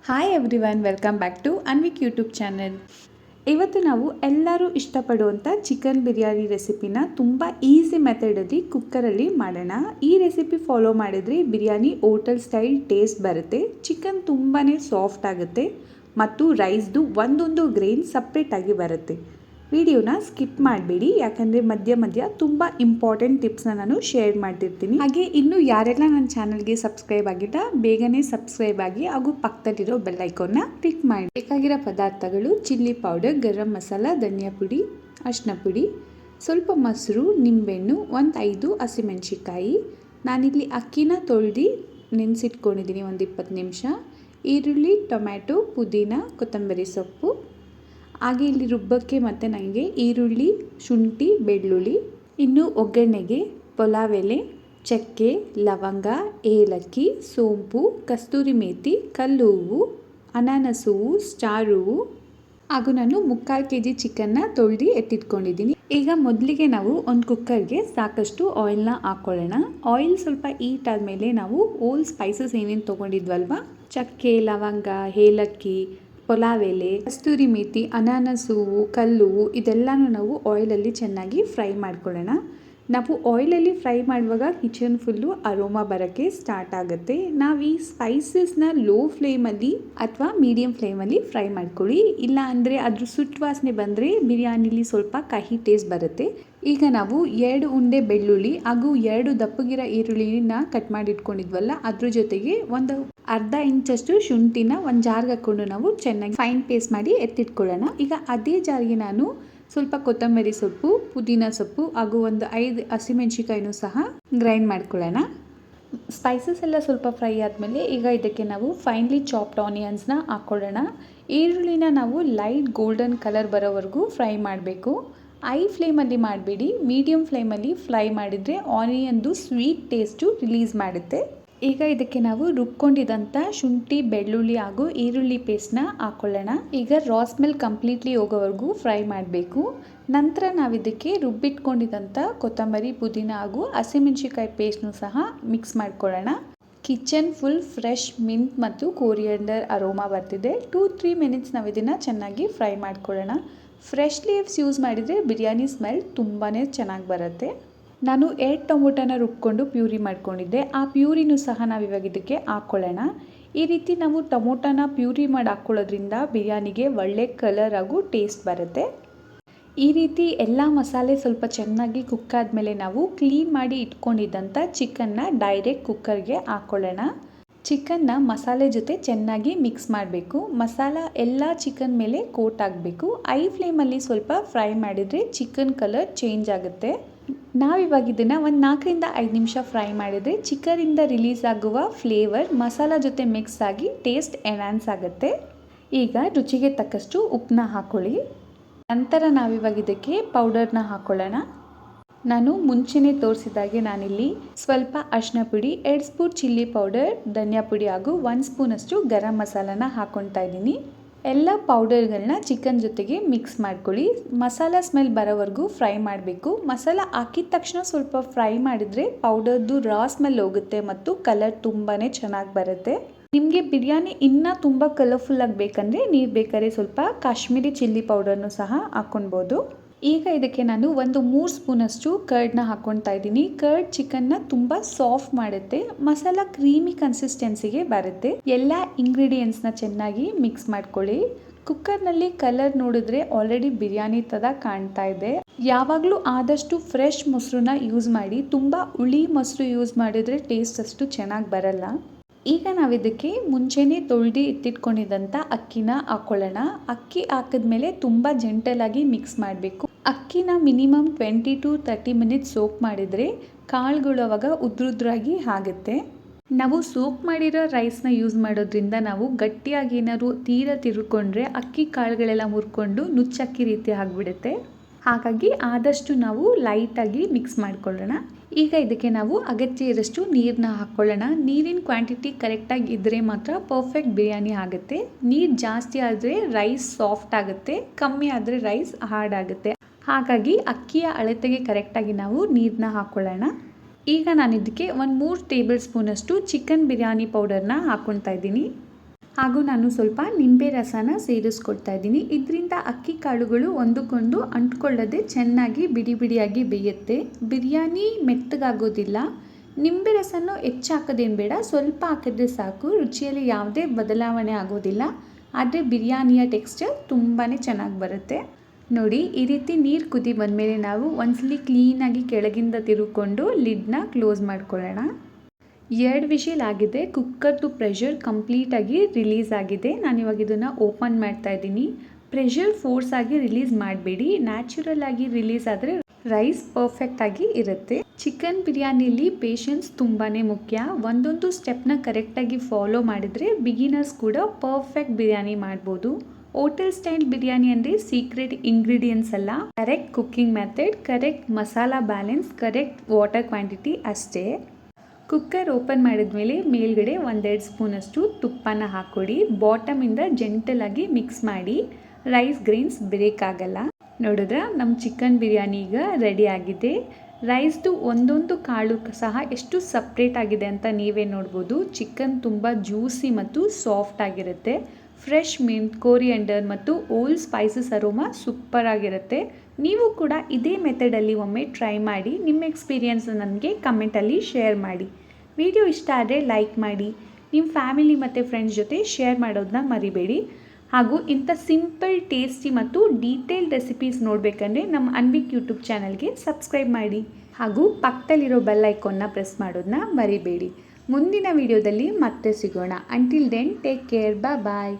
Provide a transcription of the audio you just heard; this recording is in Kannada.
Hi everyone, welcome back to Anvik YouTube channel. ಇವತ್ತು ನಾವು ಎಲ್ಲರೂ ಇಷ್ಟಪಡುವಂಥ ಚಿಕನ್ ಬಿರಿಯಾನಿ ರೆಸಿಪಿನ ತುಂಬ ಈಸಿ ಮೆಥಡಲ್ಲಿ ಕುಕ್ಕರಲ್ಲಿ ಮಾಡೋಣ. ಈ ರೆಸಿಪಿ ಫಾಲೋ ಮಾಡಿದರೆ ಬಿರಿಯಾನಿ ಹೋಟೆಲ್ ಸ್ಟೈಲ್ ಟೇಸ್ಟ್ ಬರುತ್ತೆ. ಚಿಕನ್ ತುಂಬಾ ಸಾಫ್ಟ್ ಆಗುತ್ತೆ ಮತ್ತು ರೈಸ್ದು ಒಂದೊಂದು ಗ್ರೇನ್ ಸಪ್ರೇಟಾಗಿ ಬರುತ್ತೆ. ವಿಡಿಯೋನ ಸ್ಕಿಪ್ ಮಾಡಬೇಡಿ, ಯಾಕಂದರೆ ಮಧ್ಯ ತುಂಬ ಇಂಪಾರ್ಟೆಂಟ್ ಟಿಪ್ಸ್ನ ನಾನು ಶೇರ್ ಮಾಡ್ತಿರ್ತೀನಿ. ಹಾಗೆ ಇನ್ನು ಯಾರೆಲ್ಲ ನನ್ನ ಚಾನಲ್ಗೆ ಸಬ್ಸ್ಕ್ರೈಬ್ ಆಗಿಲ್ಲ, ಬೇಗನೆ ಸಬ್ಸ್ಕ್ರೈಬ್ ಆಗಿ ಹಾಗೂ ಪಕ್ಕದಲ್ಲಿರೋ ಬೆಲ್ ಐಕಾನ್ನ ಕ್ಲಿಕ್ ಮಾಡಿ. ಬೇಕಾಗಿರೋ ಪದಾರ್ಥಗಳು: ಚಿಲ್ಲಿ ಪೌಡರ್, ಗರಂ ಮಸಾಲ, ಧನಿಯಾ ಪುಡಿ, ಅರಿಶಿನ ಪುಡಿ, ಸ್ವಲ್ಪ ಮೊಸರು, ನಿಂಬೆಹಣ್ಣು, 5 ಹಸಿಮೆಣಸಿಕಾಯಿ. ನಾನಿಲ್ಲಿ ಅಕ್ಕಿನ ತೊಳೆದು ನೆನೆಸಿಟ್ಕೊಂಡಿದ್ದೀನಿ 20 ನಿಮಿಷ. ಈರುಳ್ಳಿ, ಟೊಮ್ಯಾಟೊ, ಪುದೀನ, ಕೊತ್ತಂಬರಿ ಸೊಪ್ಪು. ಹಾಗೆ ಇಲ್ಲಿ ರುಬ್ಬಕ್ಕೆ ಮತ್ತು ನನಗೆ ಈರುಳ್ಳಿ, ಶುಂಠಿ, ಬೆಳ್ಳುಳ್ಳಿ. ಇನ್ನು ಒಗ್ಗರಣೆಗೆ ಪಲಾವ್ ಎಲೆ, ಚಕ್ಕೆ, ಲವಂಗ, ಏಲಕ್ಕಿ, ಸೋಂಪು, ಕಸ್ತೂರಿ ಮೇಥಿ, ಕಲ್ಲು ಹೂವು, ಅನಾನಸ್ ಹೂವು, ಸ್ಟಾರ್ ಹೂವು. ಹಾಗೂ ನಾನು 3/4 kg ಚಿಕನ್ನ ತೊಳೆದು ಎತ್ತಿಟ್ಕೊಂಡಿದ್ದೀನಿ. ಈಗ ಮೊದಲಿಗೆ ನಾವು ಒಂದು ಕುಕ್ಕರ್ಗೆ ಸಾಕಷ್ಟು ಆಯಿಲ್ನ ಹಾಕ್ಕೊಳ್ಳೋಣ. ಆಯಿಲ್ ಸ್ವಲ್ಪ ಹೀಟ್ ಆದಮೇಲೆ ನಾವು ಹೋಲ್ ಸ್ಪೈಸಸ್ ಏನೇನು ತೊಗೊಂಡಿದ್ವಲ್ವ, ಚಕ್ಕೆ, ಲವಂಗ, ಏಲಕ್ಕಿ, ಪಲಾವ್ ಎಲೆ, ಕಸ್ತೂರಿ ಮೇಥಿ, ಅನಾನಸ್ ಹೂವು, ಕಲ್ಲು ಹೂವು, ಇದೆಲ್ಲನೂ ನಾವು ಆಯಿಲಲ್ಲಿ ಚೆನ್ನಾಗಿ ಫ್ರೈ ಮಾಡ್ಕೊಳ್ಳೋಣ. ನಾವು ಆಯಿಲಲ್ಲಿ ಫ್ರೈ ಮಾಡುವಾಗ ಕಿಚನ್ ಫುಲ್ಲು ಅರೋಮಾ ಬರೋಕ್ಕೆ ಸ್ಟಾರ್ಟ್ ಆಗುತ್ತೆ. ನಾವು ಈ ಸ್ಪೈಸಸ್ನ ಲೋ ಫ್ಲೇಮಲ್ಲಿ ಅಥವಾ ಮೀಡಿಯಮ್ ಫ್ಲೇಮಲ್ಲಿ ಫ್ರೈ ಮಾಡ್ಕೊಳ್ಳಿ. ಇಲ್ಲ ಅಂದರೆ ಅದ್ರ ಸುಟ್ಟು ವಾಸನೆ ಬಂದರೆ ಬಿರಿಯಾನಿಲಿ ಸ್ವಲ್ಪ ಕಹಿ ಟೇಸ್ಟ್ ಬರುತ್ತೆ. ಈಗ ನಾವು 2 ಉಂಡೆ ಬೆಳ್ಳುಳ್ಳಿ ಹಾಗೂ 2 ದಪ್ಪಗಿರೋ ಈರುಳ್ಳಿನ ಕಟ್ ಮಾಡಿ ಇಟ್ಕೊಂಡಿದ್ವಲ್ಲ, ಅದ್ರ ಜೊತೆಗೆ ಒಂದು ಅರ್ಧ ಇಂಚಷ್ಟು ಶುಂಠಿನ ಒಂದು ಜಾರ್ಗೆ ಹಾಕ್ಕೊಂಡು ನಾವು ಚೆನ್ನಾಗಿ ಫೈನ್ ಪೇಸ್ಟ್ ಮಾಡಿ ಎತ್ತಿಟ್ಕೊಳ್ಳೋಣ. ಈಗ ಅದೇ ಜಾರಿಗೆ ನಾನು ಸ್ವಲ್ಪ ಕೊತ್ತಂಬರಿ ಸೊಪ್ಪು, ಪುದೀನ ಸೊಪ್ಪು ಹಾಗೂ ಒಂದು 5 ಹಸಿಮೆಣಸಿಕಾಯಿನೂ ಸಹ ಗ್ರೈಂಡ್ ಮಾಡ್ಕೊಳ್ಳೋಣ. ಸ್ಪೈಸಸ್ ಎಲ್ಲ ಸ್ವಲ್ಪ ಫ್ರೈ ಆದಮೇಲೆ ಈಗ ಇದಕ್ಕೆ ನಾವು ಫೈನ್ಲಿ ಚಾಪ್ಡ್ ಆನಿಯನ್ಸ್ನ ಹಾಕ್ಕೊಳ್ಳೋಣ. ಈರುಳ್ಳಿನ ನಾವು ಲೈಟ್ ಗೋಲ್ಡನ್ ಕಲರ್ ಬರೋವರೆಗೂ ಫ್ರೈ ಮಾಡಬೇಕು. ಹೈ ಫ್ಲೇಮಲ್ಲಿ ಮಾಡಬೇಡಿ, ಮೀಡಿಯಮ್ ಫ್ಲೇಮಲ್ಲಿ ಫ್ರೈ ಮಾಡಿದರೆ ಆನಿಯನ್ದು ಸ್ವೀಟ್ ಟೇಸ್ಟು ರಿಲೀಸ್ ಮಾಡುತ್ತೆ. ಈಗ ಇದಕ್ಕೆ ನಾವು ರುಬ್ಕೊಂಡಿದ್ದಂಥ ಶುಂಠಿ, ಬೆಳ್ಳುಳ್ಳಿ ಹಾಗೂ ಈರುಳ್ಳಿ ಪೇಸ್ಟ್ನ ಹಾಕ್ಕೊಳ್ಳೋಣ. ಈಗ ರಾ ಸ್ಮೆಲ್ ಕಂಪ್ಲೀಟ್ಲಿ ಹೋಗೋವರೆಗೂ ಫ್ರೈ ಮಾಡಬೇಕು. ನಂತರ ನಾವಿದಕ್ಕೆ ರುಬ್ಬಿಟ್ಕೊಂಡಿದ್ದಂಥ ಕೊತ್ತಂಬರಿ, ಪುದೀನ ಹಾಗೂ ಹಸಿಮೆಣಸಿಕಾಯಿ ಪೇಸ್ಟ್ನು ಸಹ ಮಿಕ್ಸ್ ಮಾಡ್ಕೊಳ್ಳೋಣ. ಕಿಚನ್ ಫುಲ್ ಫ್ರೆಶ್ ಮಿಂಟ್ ಮತ್ತು ಕೋರಿಯಂಡರ್ ಅರೋಮಾ ಬರ್ತಿದೆ. 2-3 ಮಿನಿಟ್ಸ್ ನಾವು ಇದನ್ನು ಚೆನ್ನಾಗಿ ಫ್ರೈ ಮಾಡ್ಕೊಳ್ಳೋಣ. ಫ್ರೆಶ್ ಲೀವ್ಸ್ ಯೂಸ್ ಮಾಡಿದರೆ ಬಿರಿಯಾನಿ ಸ್ಮೆಲ್ ತುಂಬಾ ಚೆನ್ನಾಗಿ ಬರುತ್ತೆ. ನಾನು 2 ಟೊಮೊಟೊನ ರುಬ್ಕೊಂಡು ಪ್ಯೂರಿ ಮಾಡ್ಕೊಂಡಿದ್ದೆ. ಆ ಪ್ಯೂರಿನೂ ಸಹ ನಾವು ಇವಾಗ ಇದಕ್ಕೆ ಹಾಕ್ಕೊಳ್ಳೋಣ. ಈ ರೀತಿ ನಾವು ಟೊಮೊಟೊನ ಪ್ಯೂರಿ ಮಾಡಿ ಹಾಕ್ಕೊಳ್ಳೋದ್ರಿಂದ ಬಿರಿಯಾನಿಗೆ ಒಳ್ಳೆ ಕಲರ್ ಹಾಗೂ ಟೇಸ್ಟ್ ಬರುತ್ತೆ. ಈ ರೀತಿ ಎಲ್ಲ ಮಸಾಲೆ ಸ್ವಲ್ಪ ಚೆನ್ನಾಗಿ ಕುಕ್ ಆದಮೇಲೆ ನಾವು ಕ್ಲೀನ್ ಮಾಡಿ ಇಟ್ಕೊಂಡಿದ್ದಂಥ ಚಿಕನ್ನ ಡೈರೆಕ್ಟ್ ಕುಕ್ಕರ್ಗೆ ಹಾಕ್ಕೊಳ್ಳೋಣ. ಚಿಕನ್ನ ಮಸಾಲೆ ಜೊತೆ ಚೆನ್ನಾಗಿ ಮಿಕ್ಸ್ ಮಾಡಬೇಕು. ಮಸಾಲ ಎಲ್ಲ ಚಿಕನ್ ಮೇಲೆ ಕೋಟ್ ಆಗಬೇಕು. ಹೈ ಫ್ಲೇಮಲ್ಲಿ ಸ್ವಲ್ಪ ಫ್ರೈ ಮಾಡಿದರೆ ಚಿಕನ್ ಕಲರ್ ಚೇಂಜ್ ಆಗುತ್ತೆ. ನಾವಿವಾಗ ಇದನ್ನು ಒಂದು 4-5 ನಿಮಿಷ ಫ್ರೈ ಮಾಡಿದರೆ ಚಿಕನಿಂದ ರಿಲೀಸ್ ಆಗುವ ಫ್ಲೇವರ್ ಮಸಾಲ ಜೊತೆ ಮಿಕ್ಸ್ ಆಗಿ ಟೇಸ್ಟ್ ಎನ್ಹಾನ್ಸ್ ಆಗುತ್ತೆ. ಈಗ ರುಚಿಗೆ ತಕ್ಕಷ್ಟು ಉಪ್ಪನ್ನ ಹಾಕ್ಕೊಳ್ಳಿ. ನಂತರ ನಾವಿವಾಗ ಇದಕ್ಕೆ ಪೌಡರ್ನ ಹಾಕ್ಕೊಳ್ಳೋಣ. ನಾನು ಮುಂಚೆನೇ ತೋರಿಸಿದಾಗೆ ನಾನಿಲ್ಲಿ ಸ್ವಲ್ಪ ಅರಿಶಿನ ಪುಡಿ, 2 ಸ್ಪೂನ್ ಚಿಲ್ಲಿ ಪೌಡರ್, ಧನಿಯಾ ಪುಡಿ ಹಾಗೂ 1 ಸ್ಪೂನಷ್ಟು ಗರಂ ಮಸಾಲಾನ ಹಾಕ್ಕೊಳ್ತಾ ಇದ್ದೀನಿ. ಎಲ್ಲ ಪೌಡರ್ಗಳನ್ನ ಚಿಕನ್ ಜೊತೆಗೆ ಮಿಕ್ಸ್ ಮಾಡ್ಕೊಳ್ಳಿ. ಮಸಾಲ ಸ್ಮೆಲ್ ಬರೋವರೆಗೂ ಫ್ರೈ ಮಾಡಬೇಕು. ಮಸಾಲ ಹಾಕಿದ ತಕ್ಷಣ ಸ್ವಲ್ಪ ಫ್ರೈ ಮಾಡಿದರೆ ಪೌಡರ್ದು ರಾ ಸ್ಮೆಲ್ ಹೋಗುತ್ತೆ ಮತ್ತು ಕಲರ್ ತುಂಬಾ ಚೆನ್ನಾಗಿ ಬರುತ್ತೆ. ನಿಮಗೆ ಬಿರಿಯಾನಿ ಇನ್ನೂ ತುಂಬ ಕಲರ್ಫುಲ್ಲಾಗಿ ಬೇಕಂದರೆ ನೀವು ಬೇಕಾದ್ರೆ ಸ್ವಲ್ಪ ಕಾಶ್ಮೀರಿ ಚಿಲ್ಲಿ ಪೌಡರ್ನು ಸಹ ಹಾಕ್ಕೊಳ್ಬೋದು. ಈಗ ಇದಕ್ಕೆ ನಾನು ಒಂದು 3 ಸ್ಪೂನಷ್ಟು ಕರ್ಡ್ನ ಹಾಕ್ಕೊಳ್ತಾ ಇದ್ದೀನಿ. ಕರ್ಡ್ ಚಿಕನ್ನ ತುಂಬ ಸಾಫ್ಟ್ ಮಾಡುತ್ತೆ, ಮಸಾಲ ಕ್ರೀಮಿ ಕನ್ಸಿಸ್ಟೆನ್ಸಿಗೆ ಬರುತ್ತೆ. ಎಲ್ಲ ಇಂಗ್ರೀಡಿಯೆಂಟ್ಸ್ನ ಚೆನ್ನಾಗಿ ಮಿಕ್ಸ್ ಮಾಡ್ಕೊಳ್ಳಿ. ಕುಕ್ಕರ್ನಲ್ಲಿ ಕಲರ್ ನೋಡಿದ್ರೆ ಆಲ್ರೆಡಿ ಬಿರಿಯಾನಿ ಥರ ಕಾಣ್ತಾ ಇದೆ. ಯಾವಾಗಲೂ ಆದಷ್ಟು ಫ್ರೆಶ್ ಮೊಸರನ್ನ ಯೂಸ್ ಮಾಡಿ. ತುಂಬ ಹುಳಿ ಮೊಸರು ಯೂಸ್ ಮಾಡಿದರೆ ಟೇಸ್ಟ್ ಅಷ್ಟು ಚೆನ್ನಾಗಿ ಬರಲ್ಲ. ಈಗ ನಾವಿದಕ್ಕೆ ಮುಂಚೆನೇ ತೊಳೆದು ಎತ್ತಿಟ್ಕೊಂಡಿದ್ದಂಥ ಅಕ್ಕಿನ ಹಾಕ್ಕೊಳ್ಳೋಣ. ಅಕ್ಕಿ ಹಾಕಿದ್ಮೇಲೆ ತುಂಬ ಜೆಂಟಲಾಗಿ ಮಿಕ್ಸ್ ಮಾಡಬೇಕು. ಅಕ್ಕಿನ ಮಿನಿಮಮ್ 20-30 ಮಿನಿಟ್ಸ್ ಸೋಕ್ ಮಾಡಿದರೆ ಕಾಳುಗಳು ಅವಾಗ ಉದ್ರುದ್ರಾಗಿ ಆಗುತ್ತೆ. ನಾವು ಸೋಕ್ ಮಾಡಿರೋ ರೈಸ್ನ ಯೂಸ್ ಮಾಡೋದ್ರಿಂದ ನಾವು ಗಟ್ಟಿಯಾಗಿ ಏನಾದ್ರು ತಿರ್ಕೊಂಡ್ರೆ ಅಕ್ಕಿ ಕಾಳುಗಳೆಲ್ಲ ಮುರ್ಕೊಂಡು ನುಚ್ಚಕ್ಕಿ ರೀತಿ ಆಗಿಬಿಡುತ್ತೆ. ಹಾಗಾಗಿ ಆದಷ್ಟು ನಾವು ಲೈಟಾಗಿ ಮಿಕ್ಸ್ ಮಾಡ್ಕೊಳ್ಳೋಣ. ಈಗ ಇದಕ್ಕೆ ನಾವು ಅಗತ್ಯ ಇರೋಷ್ಟು ನೀರನ್ನ ಹಾಕ್ಕೊಳ್ಳೋಣ. ನೀರಿನ ಕ್ವಾಂಟಿಟಿ ಕರೆಕ್ಟಾಗಿ ಇದ್ದರೆ ಮಾತ್ರ ಪರ್ಫೆಕ್ಟ್ ಬಿರಿಯಾನಿ ಆಗುತ್ತೆ. ನೀರು ಜಾಸ್ತಿ ಆದರೆ ರೈಸ್ ಸಾಫ್ಟ್ ಆಗುತ್ತೆ, ಕಮ್ಮಿ ಆದರೆ ರೈಸ್ ಹಾರ್ಡ್ ಆಗುತ್ತೆ. ಹಾಗಾಗಿ ಅಕ್ಕಿಯ ಅಳತೆಗೆ ಕರೆಕ್ಟಾಗಿ ನಾವು ನೀರನ್ನ ಹಾಕ್ಕೊಳ್ಳೋಣ. ಈಗ ನಾನು ಇದಕ್ಕೆ ಒಂದು 3 ಟೇಬಲ್ ಸ್ಪೂನಷ್ಟು ಚಿಕನ್ ಬಿರಿಯಾನಿ ಪೌಡರ್ನ ಹಾಕ್ಕೊಳ್ತಾ ಇದ್ದೀನಿ. ಹಾಗೂ ನಾನು ಸ್ವಲ್ಪ ನಿಂಬೆ ರಸನ ಸೇರಿಸ್ಕೊಡ್ತಾ ಇದ್ದೀನಿ. ಇದರಿಂದ ಅಕ್ಕಿ ಕಾಳುಗಳು ಒಂದಕ್ಕೊಂದು ಅಂಟ್ಕೊಳ್ಳದೆ ಚೆನ್ನಾಗಿ ಬಿಡಿ ಬಿಡಿಯಾಗಿ ಬೇಯುತ್ತೆ. ಬಿರಿಯಾನಿ ಮೆತ್ತಗಾಗೋದಿಲ್ಲ. ನಿಂಬೆ ರಸನೂ ಹೆಚ್ಚು ಹಾಕೋದೇನು ಬೇಡ, ಸ್ವಲ್ಪ ಹಾಕಿದ್ರೆ ಸಾಕು. ರುಚಿಯಲ್ಲಿ ಯಾವುದೇ ಬದಲಾವಣೆ ಆಗೋದಿಲ್ಲ. ಆದರೆ ಬಿರಿಯಾನಿಯ ಟೆಕ್ಸ್ಚರ್ ತುಂಬಾ ಚೆನ್ನಾಗಿ ಬರುತ್ತೆ. ನೋಡಿ, ಈ ರೀತಿ ನೀರು ಕುದಿ ಬಂದಮೇಲೆ ನಾವು ಒಂದ್ಸಲಿ ಕ್ಲೀನಾಗಿ ಕೆಳಗಿಂದ ತಿರುಗಿಕೊಂಡು ಲಿಡ್ನ ಕ್ಲೋಸ್ ಮಾಡ್ಕೊಳ್ಳೋಣ. 2 ವಿಷಲ್ ಆಗಿದೆ. ಕುಕ್ಕರ್ದು ಪ್ರೆಷರ್ ಕಂಪ್ಲೀಟಾಗಿ ರಿಲೀಸ್ ಆಗಿದೆ. ನಾನಿವಾಗ ಇದನ್ನು ಓಪನ್ ಮಾಡ್ತಾ ಇದ್ದೀನಿ. ಪ್ರೆಷರ್ ಫೋರ್ಸ್ ಆಗಿ ರಿಲೀಸ್ ಮಾಡಬೇಡಿ. ನ್ಯಾಚುರಲ್ ಆಗಿ ರಿಲೀಸ್ ಆದರೆ ರೈಸ್ ಪರ್ಫೆಕ್ಟಾಗಿ ಇರುತ್ತೆ. ಚಿಕನ್ ಬಿರಿಯಾನಿಲಿ ಪೇಷನ್ಸ್ ತುಂಬಾ ಮುಖ್ಯ. ಒಂದೊಂದು ಸ್ಟೆಪ್ನ ಕರೆಕ್ಟಾಗಿ ಫಾಲೋ ಮಾಡಿದರೆ ಬಿಗಿನರ್ಸ್ ಕೂಡ ಪರ್ಫೆಕ್ಟ್ ಬಿರಿಯಾನಿ ಮಾಡ್ಬೋದು. ಹೋಟೆಲ್ ಸ್ಟೈಲ್ ಬಿರಿಯಾನಿ ಅಂದರೆ ಸೀಕ್ರೆಟ್ ಇಂಗ್ರೀಡಿಯೆಂಟ್ಸ್ ಅಲ್ಲ, correct cooking method, correct masala balance, correct water quantity ಅಷ್ಟೇ. ಕುಕ್ಕರ್ ಓಪನ್ ಮಾಡಿದ್ಮೇಲೆ ಮೇಲ್ಗಡೆ 1-2 ಸ್ಪೂನಷ್ಟು ತುಪ್ಪನ ಹಾಕ್ಕೊಡಿ. ಬಾಟಮಿಂದ ಜೆಂಟಲಾಗಿ ಮಿಕ್ಸ್ ಮಾಡಿ. ರೈಸ್ ಗ್ರೈನ್ಸ್ ಬ್ರೇಕ್ ಆಗಲ್ಲ. ನೋಡಿದ್ರೆ ನಮ್ಮ ಚಿಕನ್ ಬಿರಿಯಾನಿ ಈಗ ರೆಡಿ ಆಗಿದೆ. ರೈಸ್ದು ಒಂದೊಂದು ಕಾಳು ಸಹ ಎಷ್ಟು ಸಪ್ರೇಟ್ ಆಗಿದೆ ಅಂತ ನೀವೇ ನೋಡ್ಬೋದು. ಚಿಕನ್ ತುಂಬ ಜ್ಯೂಸಿ ಮತ್ತು ಸಾಫ್ಟ್ ಆಗಿರುತ್ತೆ. ಫ್ರೆಶ್ ಮಿಂಟ್, ಕೋರಿಯಂಡರ್ ಮತ್ತು ಓಲ್ಡ್ ಸ್ಪೈಸಸ್ ಅರೋಮಾ ಸೂಪರ್ ಆಗಿರುತ್ತೆ. ನೀವು ಕೂಡ ಇದೇ ಮೆಥಡಲ್ಲಿ ಒಮ್ಮೆ ಟ್ರೈ ಮಾಡಿ. ನಿಮ್ಮ ಎಕ್ಸ್ಪೀರಿಯನ್ಸ್ ನನಗೆ ಕಮೆಂಟಲ್ಲಿ ಶೇರ್ ಮಾಡಿ. ವಿಡಿಯೋ ಇಷ್ಟ ಆದರೆ ಲೈಕ್ ಮಾಡಿ. ನಿಮ್ಮ ಫ್ಯಾಮಿಲಿ ಮತ್ತು ಫ್ರೆಂಡ್ಸ್ ಜೊತೆ ಶೇರ್ ಮಾಡೋದನ್ನ ಮರಿಬೇಡಿ. ಹಾಗೂ ಇಂಥ ಸಿಂಪಲ್, ಟೇಸ್ಟಿ ಮತ್ತು ಡೀಟೇಲ್ಡ್ ರೆಸಿಪೀಸ್ ನೋಡಬೇಕಂದ್ರೆ ನಮ್ಮ ಅನ್ವಿಕ್ ಯೂಟ್ಯೂಬ್ ಚಾನಲ್ಗೆ ಸಬ್ಸ್ಕ್ರೈಬ್ ಮಾಡಿ. ಹಾಗೂ ಪಕ್ಕದಲ್ಲಿರೋ ಬೆಲ್ ಐಕಾನ್ನ ಪ್ರೆಸ್ ಮಾಡೋದನ್ನ ಮರಿಬೇಡಿ. ಮುಂದಿನ ವಿಡಿಯೋದಲ್ಲಿ ಮತ್ತೆ ಸಿಗೋಣ. Until then take care. ಬಾಯ್.